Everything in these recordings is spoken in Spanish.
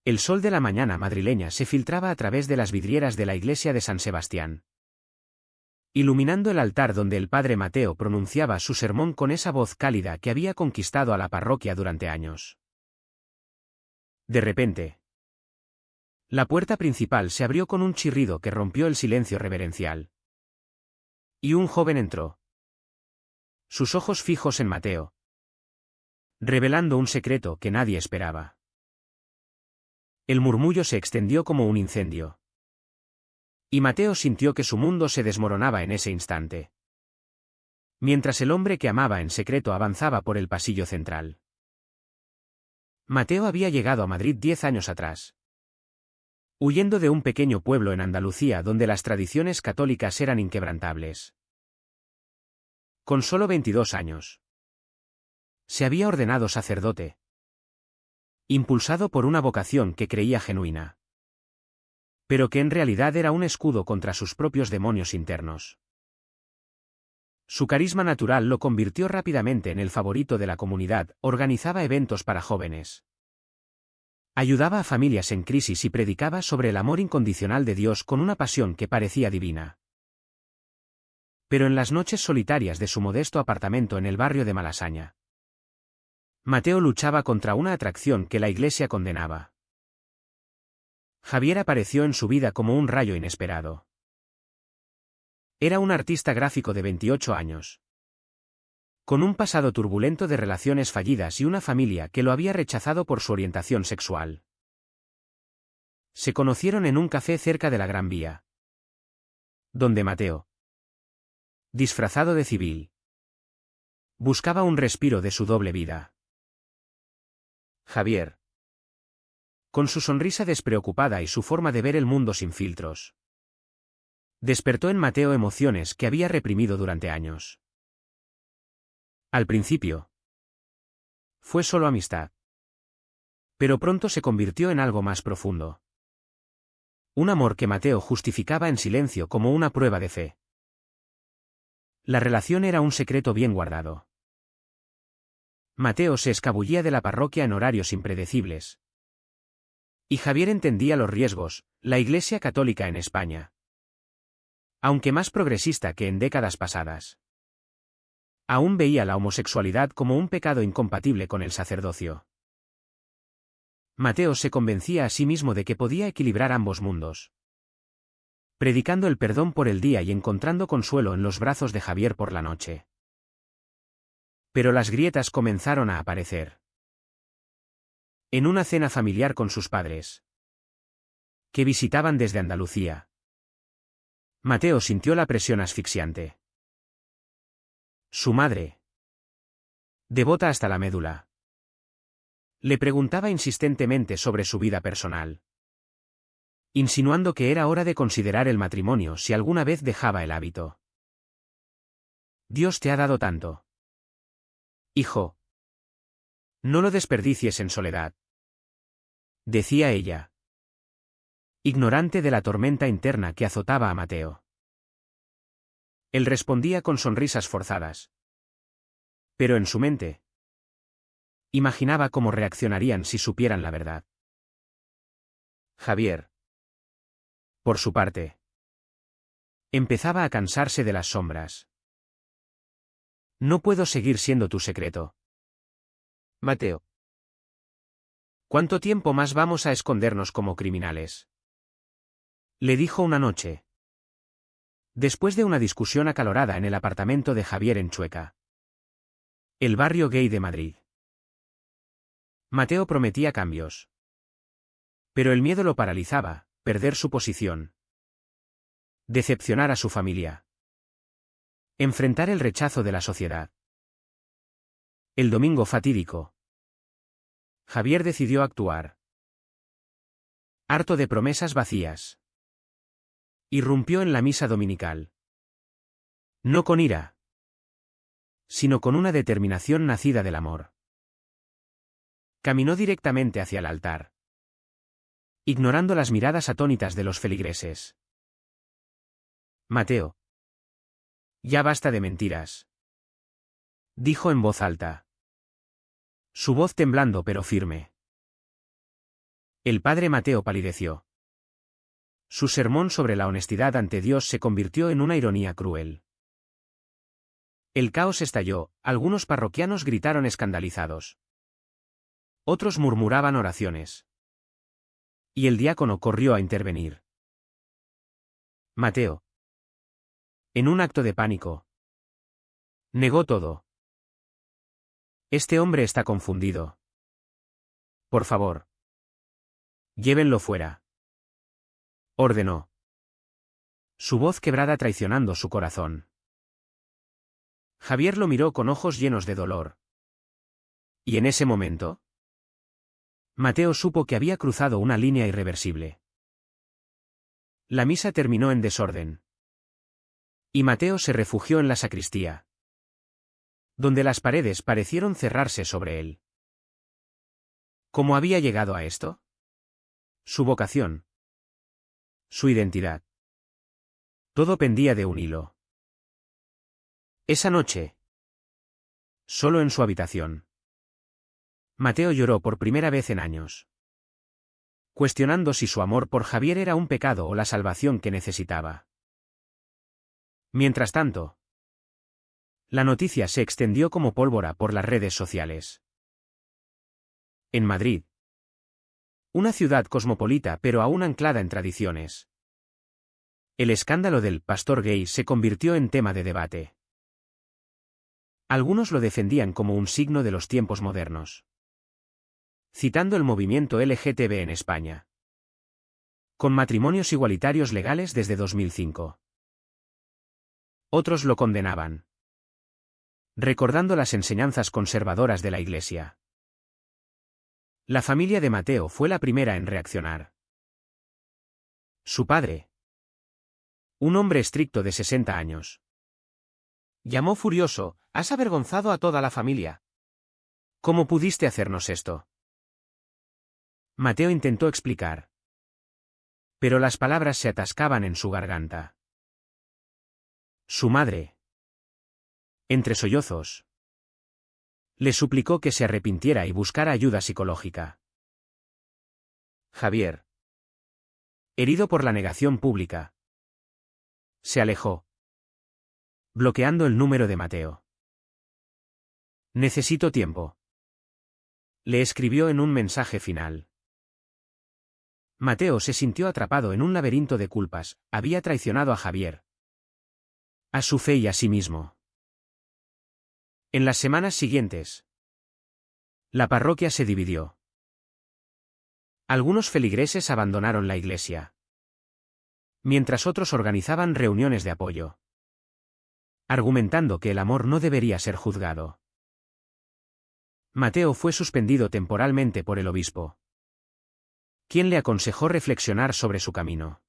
El sol de la mañana madrileña se filtraba a través de las vidrieras de la iglesia de San Sebastián, iluminando el altar donde el padre Mateo pronunciaba su sermón con esa voz cálida que había conquistado a la parroquia durante años. De repente, la puerta principal se abrió con un chirrido que rompió el silencio reverencial. Y un joven entró, sus ojos fijos en Mateo, revelando un secreto que nadie esperaba. El murmullo se extendió como un incendio, y Mateo sintió que su mundo se desmoronaba en ese instante, mientras el hombre que amaba en secreto avanzaba por el pasillo central. Mateo había llegado a Madrid 10 años atrás, huyendo de un pequeño pueblo en Andalucía donde las tradiciones católicas eran inquebrantables. Con solo 22 años, se había ordenado sacerdote, impulsado por una vocación que creía genuina, pero que en realidad era un escudo contra sus propios demonios internos. Su carisma natural lo convirtió rápidamente en el favorito de la comunidad, organizaba eventos para jóvenes, ayudaba a familias en crisis y predicaba sobre el amor incondicional de Dios con una pasión que parecía divina. Pero en las noches solitarias de su modesto apartamento en el barrio de Malasaña, Mateo luchaba contra una atracción que la iglesia condenaba. Javier apareció en su vida como un rayo inesperado. Era un artista gráfico de 28 años, con un pasado turbulento de relaciones fallidas y una familia que lo había rechazado por su orientación sexual. Se conocieron en un café cerca de la Gran Vía, donde Mateo, disfrazado de civil, buscaba un respiro de su doble vida. Javier, con su sonrisa despreocupada y su forma de ver el mundo sin filtros, despertó en Mateo emociones que había reprimido durante años. Al principio, fue solo amistad, pero pronto se convirtió en algo más profundo. Un amor que Mateo justificaba en silencio como una prueba de fe. La relación era un secreto bien guardado. Mateo se escabullía de la parroquia en horarios impredecibles, y Javier entendía los riesgos, la Iglesia Católica en España, aunque más progresista que en décadas pasadas, aún veía la homosexualidad como un pecado incompatible con el sacerdocio. Mateo se convencía a sí mismo de que podía equilibrar ambos mundos, predicando el perdón por el día y encontrando consuelo en los brazos de Javier por la noche. Pero las grietas comenzaron a aparecer. En una cena familiar con sus padres, que visitaban desde Andalucía, Mateo sintió la presión asfixiante. Su madre, devota hasta la médula, le preguntaba insistentemente sobre su vida personal, insinuando que era hora de considerar el matrimonio si alguna vez dejaba el hábito. Dios te ha dado tanto, hijo. No lo desperdicies en soledad, decía ella, ignorante de la tormenta interna que azotaba a Mateo. Él respondía con sonrisas forzadas, pero en su mente imaginaba cómo reaccionarían si supieran la verdad. Javier, por su parte, empezaba a cansarse de las sombras. No puedo seguir siendo tu secreto, Mateo. ¿Cuánto tiempo más vamos a escondernos como criminales?, le dijo una noche, después de una discusión acalorada en el apartamento de Javier en Chueca, el barrio gay de Madrid. Mateo prometía cambios, pero el miedo lo paralizaba, perder su posición, decepcionar a su familia, enfrentar el rechazo de la sociedad. El domingo fatídico, Javier decidió actuar. Harto de promesas vacías, irrumpió en la misa dominical. No con ira, sino con una determinación nacida del amor. Caminó directamente hacia el altar, ignorando las miradas atónitas de los feligreses. Mateo, ya basta de mentiras, dijo en voz alta, su voz temblando pero firme. El padre Mateo palideció. Su sermón sobre la honestidad ante Dios se convirtió en una ironía cruel. El caos estalló, algunos parroquianos gritaron escandalizados. Otros murmuraban oraciones. Y el diácono corrió a intervenir. Mateo, en un acto de pánico, negó todo. Este hombre está confundido. Por favor, llévenlo fuera. Ordenó. Su voz quebrada traicionando su corazón. Javier lo miró con ojos llenos de dolor. Y en ese momento, Mateo supo que había cruzado una línea irreversible. La misa terminó en desorden. Y Mateo se refugió en la sacristía, donde las paredes parecieron cerrarse sobre él. ¿Cómo había llegado a esto? Su vocación. Su identidad. Todo pendía de un hilo. Esa noche, solo en su habitación, Mateo lloró por primera vez en años, cuestionando si su amor por Javier era un pecado o la salvación que necesitaba. Mientras tanto, la noticia se extendió como pólvora por las redes sociales. En Madrid, una ciudad cosmopolita pero aún anclada en tradiciones, el escándalo del pastor gay se convirtió en tema de debate. Algunos lo defendían como un signo de los tiempos modernos, citando el movimiento LGTB en España, con matrimonios igualitarios legales desde 2005. Otros lo condenaban, recordando las enseñanzas conservadoras de la Iglesia. La familia de Mateo fue la primera en reaccionar. Su padre, un hombre estricto de 60 años, llamó furioso: «Has avergonzado a toda la familia. ¿Cómo pudiste hacernos esto?». Mateo intentó explicar, pero las palabras se atascaban en su garganta. Su madre, entre sollozos, le suplicó que se arrepintiera y buscara ayuda psicológica. Javier, herido por la negación pública, se alejó, bloqueando el número de Mateo. «Necesito tiempo», le escribió en un mensaje final. Mateo se sintió atrapado en un laberinto de culpas: había traicionado a Javier, a su fe y a sí mismo. En las semanas siguientes, la parroquia se dividió. Algunos feligreses abandonaron la iglesia, mientras otros organizaban reuniones de apoyo, argumentando que el amor no debería ser juzgado. Mateo fue suspendido temporalmente por el obispo, quien le aconsejó reflexionar sobre su camino.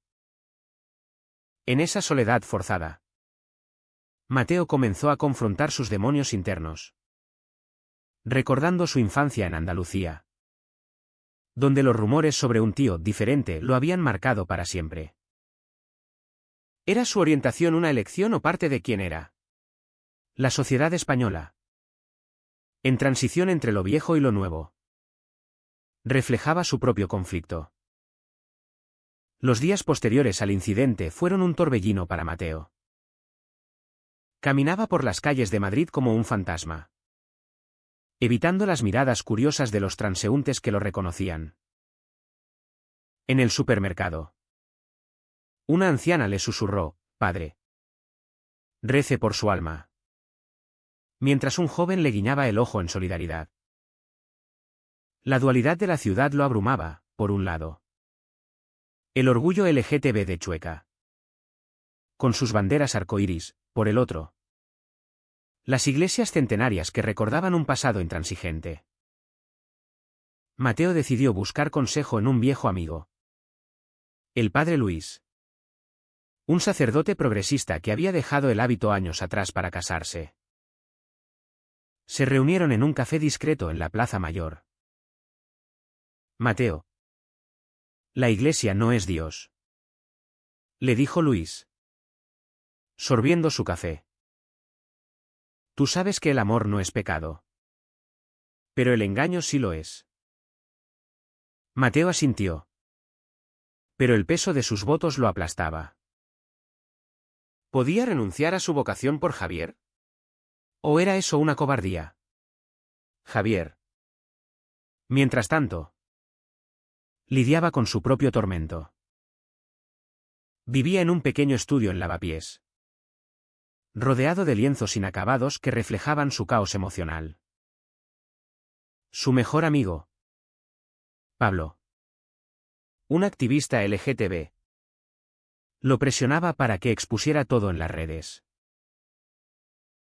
En esa soledad forzada, Mateo comenzó a confrontar sus demonios internos, recordando su infancia en Andalucía, donde los rumores sobre un tío diferente lo habían marcado para siempre. ¿Era su orientación una elección o parte de quién era? La sociedad española, en transición entre lo viejo y lo nuevo, reflejaba su propio conflicto. Los días posteriores al incidente fueron un torbellino para Mateo. Caminaba por las calles de Madrid como un fantasma, evitando las miradas curiosas de los transeúntes que lo reconocían. En el supermercado, una anciana le susurró: «Padre, rece por su alma», mientras un joven le guiñaba el ojo en solidaridad. La dualidad de la ciudad lo abrumaba, por un lado. El orgullo LGTB de Chueca, con sus banderas arcoíris, por el otro. Las iglesias centenarias que recordaban un pasado intransigente. Mateo decidió buscar consejo en un viejo amigo, el padre Luis, un sacerdote progresista que había dejado el hábito años atrás para casarse. Se reunieron en un café discreto en la Plaza Mayor. «Mateo, la iglesia no es Dios», le dijo Luis, sorbiendo su café. «Tú sabes que el amor no es pecado. Pero el engaño sí lo es». Mateo asintió. Pero el peso de sus votos lo aplastaba. ¿Podía renunciar a su vocación por Javier? ¿O era eso una cobardía? Javier. Mientras tanto, lidiaba con su propio tormento. Vivía en un pequeño estudio en Lavapiés, rodeado de lienzos inacabados que reflejaban su caos emocional. Su mejor amigo, Pablo, un activista LGTB, lo presionaba para que expusiera todo en las redes.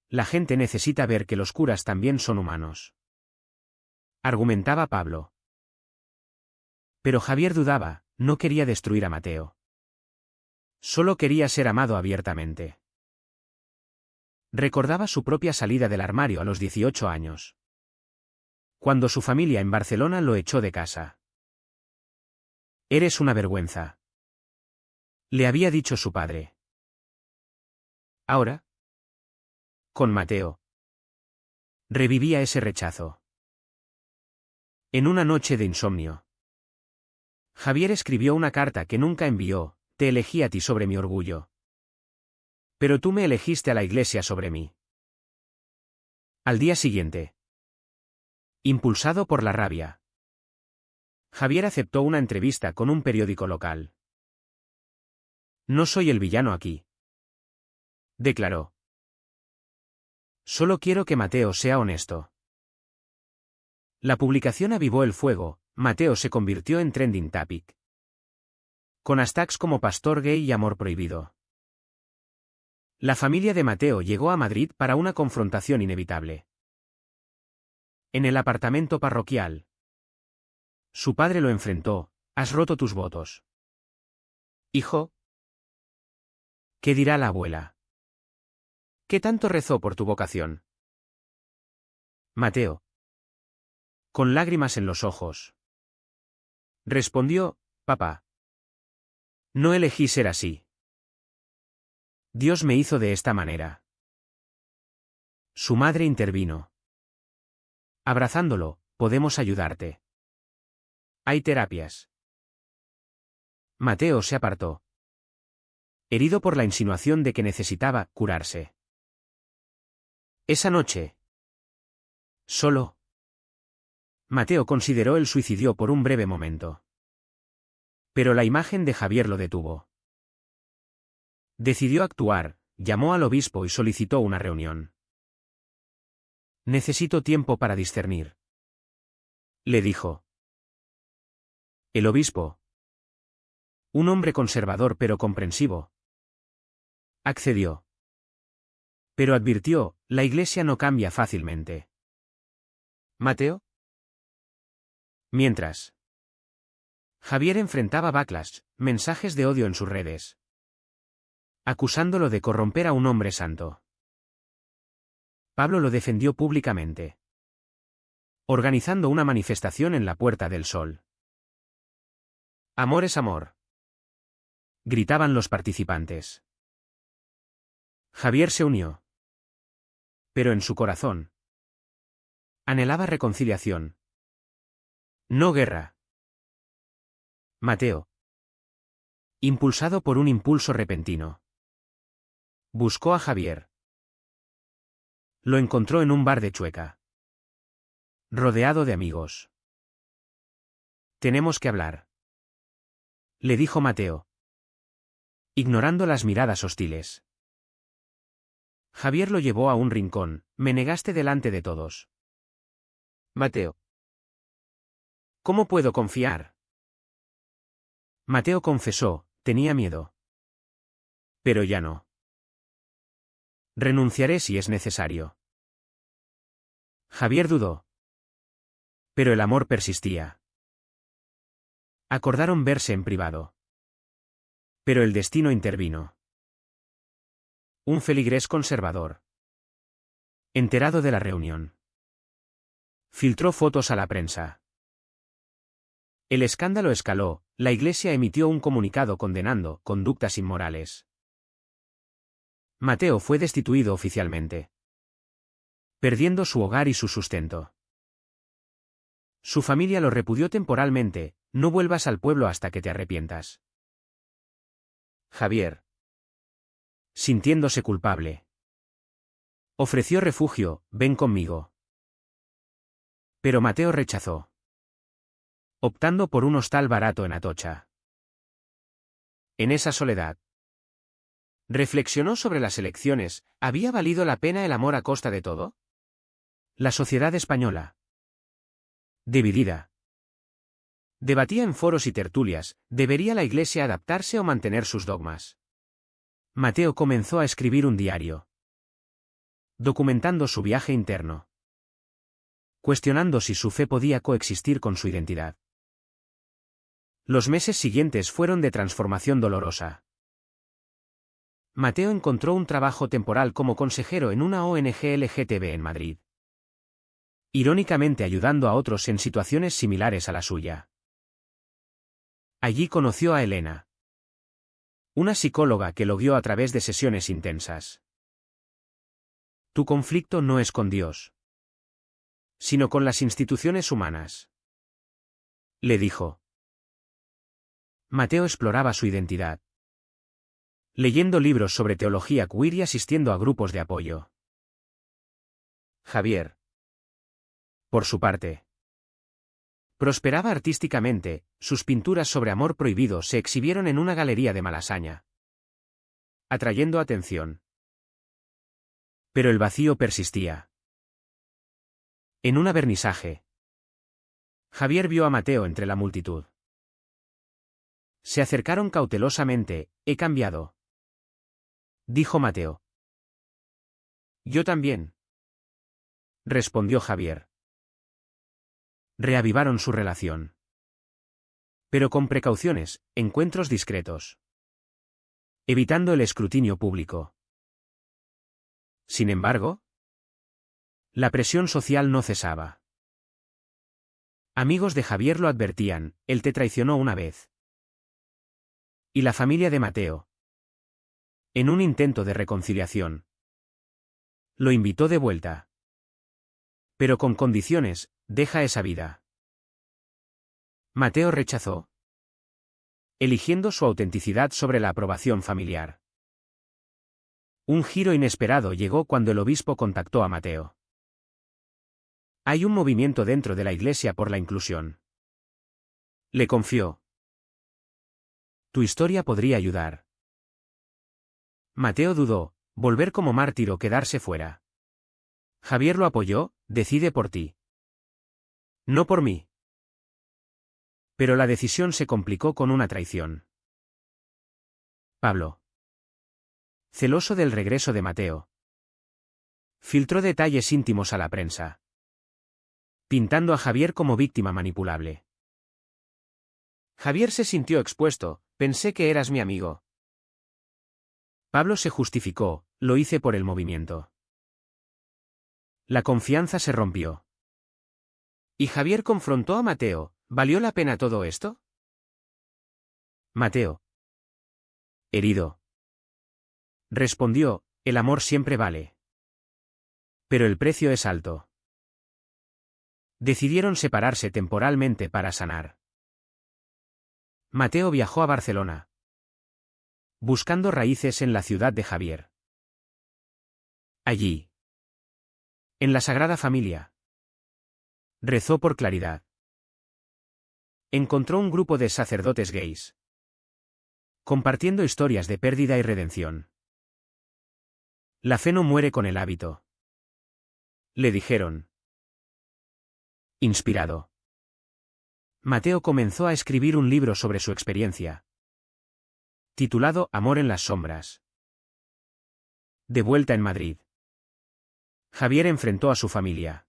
La gente necesita ver que los curas también son humanos, argumentaba Pablo. Pero Javier dudaba, no quería destruir a Mateo. Solo quería ser amado abiertamente. Recordaba su propia salida del armario a los 18 años. Cuando su familia en Barcelona lo echó de casa. «Eres una vergüenza», le había dicho su padre. Ahora, con Mateo, revivía ese rechazo. En una noche de insomnio, Javier escribió una carta que nunca envió: «Te elegí a ti sobre mi orgullo. Pero tú me elegiste a la Iglesia sobre mí». Al día siguiente, impulsado por la rabia, Javier aceptó una entrevista con un periódico local. «No soy el villano aquí», declaró. «Solo quiero que Mateo sea honesto». La publicación avivó el fuego. Mateo se convirtió en trending topic, con hashtags como pastor gay y amor prohibido. La familia de Mateo llegó a Madrid para una confrontación inevitable. En el apartamento parroquial, su padre lo enfrentó: «Has roto tus votos. Hijo, ¿qué dirá la abuela? ¿Qué tanto rezó por tu vocación?» Mateo, con lágrimas en los ojos, respondió: «Papá, no elegí ser así. Dios me hizo de esta manera». Su madre intervino. Abrazándolo: «Podemos ayudarte. Hay terapias». Mateo se apartó, herido por la insinuación de que necesitaba curarse. Esa noche, solo, Mateo consideró el suicidio por un breve momento. Pero la imagen de Javier lo detuvo. Decidió actuar, llamó al obispo y solicitó una reunión. «Necesito tiempo para discernir», le dijo. El obispo, un hombre conservador pero comprensivo, accedió. Pero advirtió: «La Iglesia no cambia fácilmente». Mateo. Mientras, Javier enfrentaba backlash, mensajes de odio en sus redes, acusándolo de corromper a un hombre santo. Pablo lo defendió públicamente, organizando una manifestación en la Puerta del Sol. «Amor es amor», gritaban los participantes. Javier se unió. Pero en su corazón anhelaba reconciliación, no guerra. Mateo, impulsado por un impulso repentino, buscó a Javier. Lo encontró en un bar de Chueca, rodeado de amigos. «Tenemos que hablar», le dijo Mateo, ignorando las miradas hostiles. Javier lo llevó a un rincón: «Me negaste delante de todos». Mateo. «¿Cómo puedo confiar?». Mateo confesó: «Tenía miedo. Pero ya no. Renunciaré si es necesario». Javier dudó. Pero el amor persistía. Acordaron verse en privado. Pero el destino intervino. Un feligrés conservador, enterado de la reunión, filtró fotos a la prensa. El escándalo escaló. La Iglesia emitió un comunicado condenando conductas inmorales. Mateo fue destituido oficialmente, perdiendo su hogar y su sustento. Su familia lo repudió temporalmente, No vuelvas al pueblo hasta que te arrepientas. Javier, sintiéndose culpable, ofreció refugio, ven conmigo. Pero Mateo rechazó, optando por un hostal barato en Atocha. En esa soledad, reflexionó sobre las elecciones, ¿había valido la pena el amor a costa de todo? La sociedad española, dividida, debatía en foros y tertulias, ¿debería la Iglesia adaptarse o mantener sus dogmas? Mateo comenzó a escribir un diario, documentando su viaje interno, cuestionando si su fe podía coexistir con su identidad. Los meses siguientes fueron de transformación dolorosa. Mateo encontró un trabajo temporal como consejero en una ONG LGTB en Madrid, irónicamente ayudando a otros en situaciones similares a la suya. Allí conoció a Elena, una psicóloga que lo guió a través de sesiones intensas. Tu conflicto no es con Dios, sino con las instituciones humanas, le dijo. Mateo exploraba su identidad, leyendo libros sobre teología queer y asistiendo a grupos de apoyo. Javier, por su parte, prosperaba artísticamente, sus pinturas sobre amor prohibido se exhibieron en una galería de Malasaña, atrayendo atención. Pero el vacío persistía. En un vernisaje, Javier vio a Mateo entre la multitud. Se acercaron cautelosamente, he cambiado, dijo Mateo. Yo también, respondió Javier. Reavivaron su relación. Pero con precauciones, encuentros discretos, evitando el escrutinio público. Sin embargo, la presión social no cesaba. Amigos de Javier lo advertían, él te traicionó una vez. Y la familia de Mateo, en un intento de reconciliación, lo invitó de vuelta. Pero con condiciones, deja esa vida. Mateo rechazó, eligiendo su autenticidad sobre la aprobación familiar. Un giro inesperado llegó cuando el obispo contactó a Mateo. Hay un movimiento dentro de la Iglesia por la inclusión, le confió. Tu historia podría ayudar. Mateo dudó, volver como mártir o quedarse fuera. Javier lo apoyó, decide por ti. No por mí. Pero la decisión se complicó con una traición. Pablo, celoso del regreso de Mateo, filtró detalles íntimos a la prensa, pintando a Javier como víctima manipulable. Javier se sintió expuesto, pensé que eras mi amigo. Pablo se justificó, lo hice por el movimiento. La confianza se rompió. Y Javier confrontó a Mateo, ¿valió la pena todo esto? Mateo, herido, respondió, el amor siempre vale. Pero el precio es alto. Decidieron separarse temporalmente para sanar. Mateo viajó a Barcelona, buscando raíces en la ciudad de Javier. Allí, en la Sagrada Familia, rezó por claridad. Encontró un grupo de sacerdotes gays, compartiendo historias de pérdida y redención. La fe no muere con el hábito, le dijeron. Inspirado, Mateo comenzó a escribir un libro sobre su experiencia, titulado Amor en las sombras. De vuelta en Madrid, Javier enfrentó a su familia.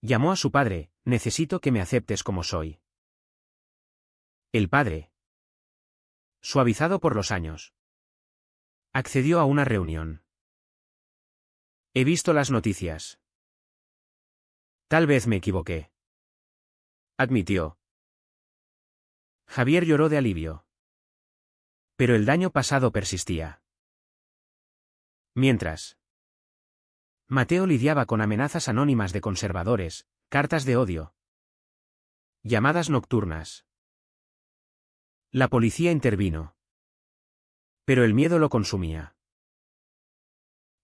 Llamó a su padre, necesito que me aceptes como soy. El padre, suavizado por los años, accedió a una reunión. He visto las noticias. Tal vez me equivoqué, admitió. Javier lloró de alivio. Pero el daño pasado persistía. Mientras, Mateo lidiaba con amenazas anónimas de conservadores, cartas de odio, Llamadas nocturnas. La policía intervino. Pero el miedo lo consumía.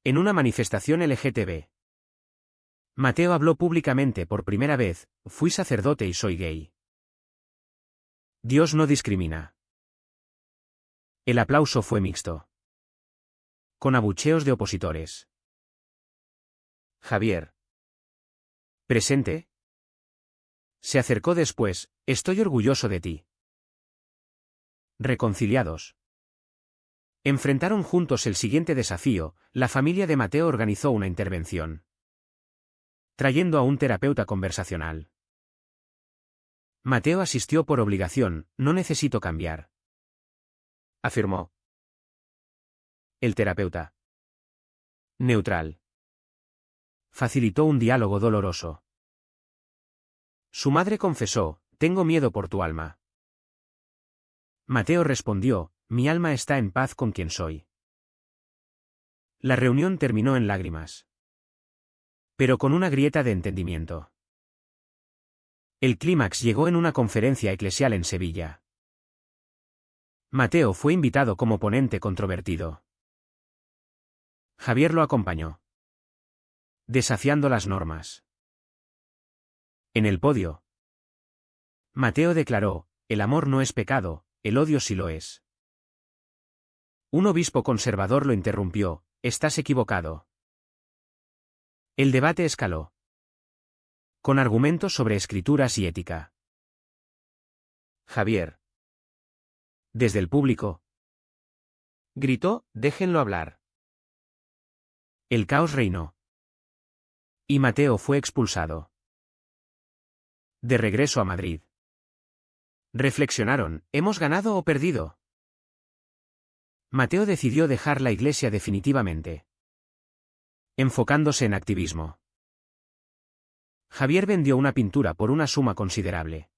En una manifestación LGTB. Mateo habló públicamente por primera vez: fui sacerdote y soy gay. Dios no discrimina. El aplauso fue mixto, con abucheos de opositores. Javier. ¿Presente? Se acercó después: estoy orgulloso de ti. Reconciliados. Enfrentaron juntos el siguiente desafío. La familia de Mateo organizó una intervención, trayendo a un terapeuta conversacional. Mateo asistió por obligación: no necesito cambiar, afirmó. El terapeuta, neutral, facilitó un diálogo doloroso. Su madre confesó: tengo miedo por tu alma. Mateo respondió: mi alma está en paz con quien soy. La reunión terminó en lágrimas, pero con una grieta de entendimiento. El clímax llegó en una conferencia eclesial en Sevilla. Mateo fue invitado como ponente controvertido. Javier lo acompañó, desafiando las normas. En el podio, Mateo declaró: el amor no es pecado, el odio sí lo es. Un obispo conservador lo interrumpió: estás equivocado. El debate escaló, con argumentos sobre escrituras y ética. Javier, desde el público, gritó: déjenlo hablar. El caos reinó, y Mateo fue expulsado. De regreso a Madrid, reflexionaron: ¿hemos ganado o perdido? Mateo decidió dejar la iglesia definitivamente, enfocándose en activismo. Javier vendió una pintura por una suma considerable,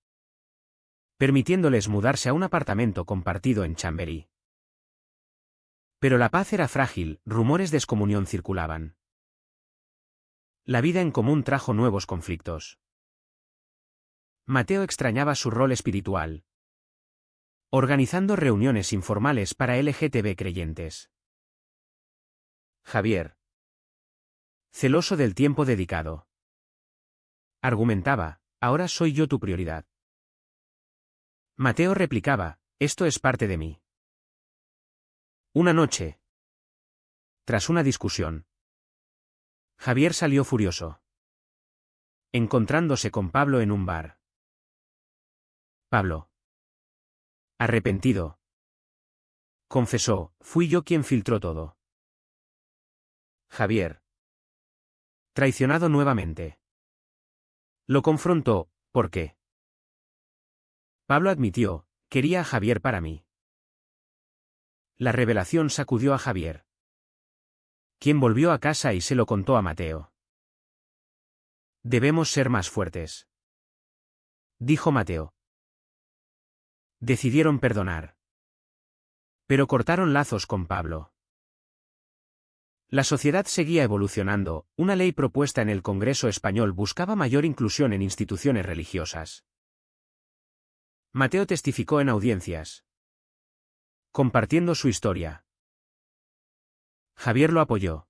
permitiéndoles mudarse a un apartamento compartido en Chamberí. Pero la paz era frágil, rumores de excomunión circulaban. La vida en común trajo nuevos conflictos. Mateo extrañaba su rol espiritual, organizando reuniones informales para LGTB creyentes. Javier, celoso del tiempo dedicado, argumentaba: ahora soy yo tu prioridad. Mateo replicaba: esto es parte de mí. Una noche, tras una discusión, Javier salió furioso, encontrándose con Pablo en un bar. Pablo, arrepentido, confesó: fui yo quien filtró todo. Javier, traicionado nuevamente, lo confrontó: ¿por qué? Pablo admitió: quería a Javier para mí. La revelación sacudió a Javier, quien volvió a casa y se lo contó a Mateo. Debemos ser más fuertes, dijo Mateo. Decidieron perdonar, pero cortaron lazos con Pablo. La sociedad seguía evolucionando. Una ley propuesta en el Congreso español buscaba mayor inclusión en instituciones religiosas. Mateo testificó en audiencias, compartiendo su historia. Javier lo apoyó.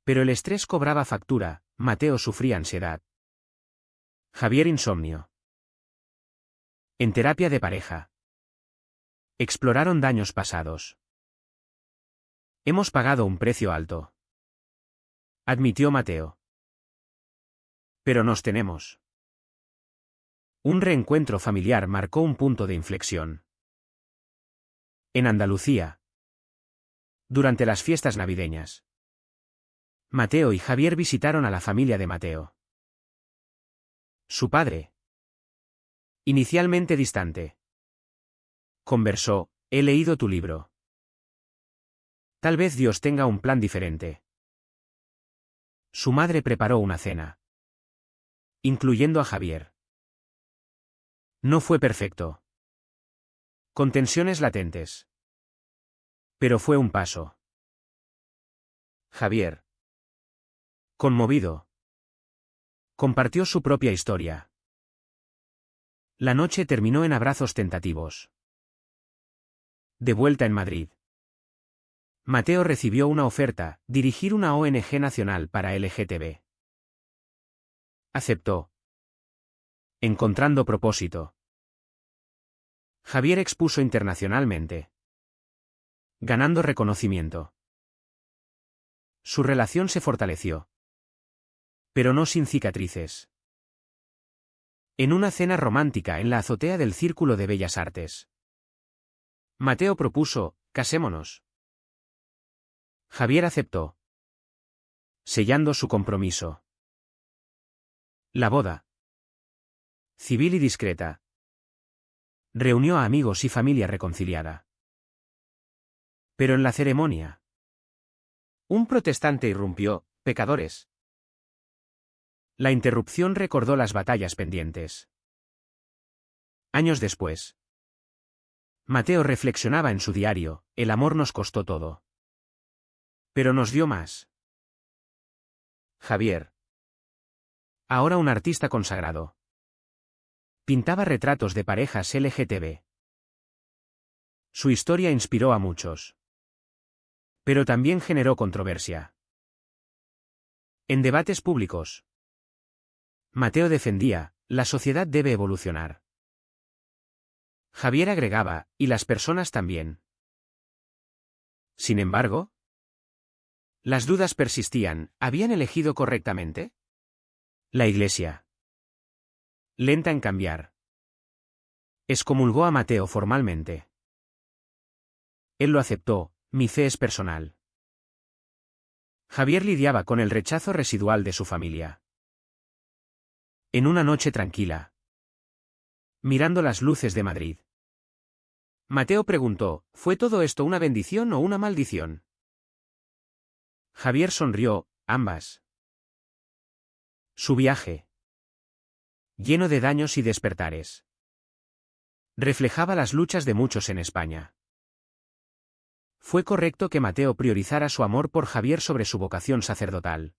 Pero el estrés cobraba factura. Mateo sufría ansiedad. Javier insomnio. En terapia de pareja, exploraron daños pasados. Hemos pagado un precio alto, admitió Mateo. Pero nos tenemos. Un reencuentro familiar marcó un punto de inflexión. En Andalucía, durante las fiestas navideñas, Mateo y Javier visitaron a la familia de Mateo. Su padre, inicialmente distante, conversó: he leído tu libro. Tal vez Dios tenga un plan diferente. Su madre preparó una cena, incluyendo a Javier. No fue perfecto, con tensiones latentes, pero fue un paso. Javier, conmovido, compartió su propia historia. La noche terminó en abrazos tentativos. De vuelta en Madrid, Mateo recibió una oferta: dirigir una ONG nacional para LGTB. Aceptó, encontrando propósito. Javier expuso internacionalmente, ganando reconocimiento. Su relación se fortaleció, pero no sin cicatrices. En una cena romántica en la azotea del Círculo de Bellas Artes, Mateo propuso: casémonos. Javier aceptó, sellando su compromiso. La boda, civil y discreta, reunió a amigos y familia reconciliada. Pero en la ceremonia, un protestante irrumpió: pecadores. La interrupción recordó las batallas pendientes. Años después, Mateo reflexionaba en su diario: el amor nos costó todo, pero nos dio más. Javier, ahora un artista consagrado, pintaba retratos de parejas LGTB. Su historia inspiró a muchos, pero también generó controversia. En debates públicos, Mateo defendía: la sociedad debe evolucionar. Javier agregaba: y las personas también. Sin embargo, las dudas persistían: ¿habían elegido correctamente? La Iglesia, lenta en cambiar, excomulgó a Mateo formalmente. Él lo aceptó: mi fe es personal. Javier lidiaba con el rechazo residual de su familia. En una noche tranquila, mirando las luces de Madrid, Mateo preguntó: ¿fue todo esto una bendición o una maldición? Javier sonrió: ambas. Su viaje, lleno de daños y despertares, reflejaba las luchas de muchos en España. Fue correcto que Mateo priorizara su amor por Javier sobre su vocación sacerdotal.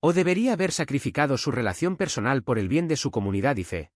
¿O debería haber sacrificado su relación personal por el bien de su comunidad y fe?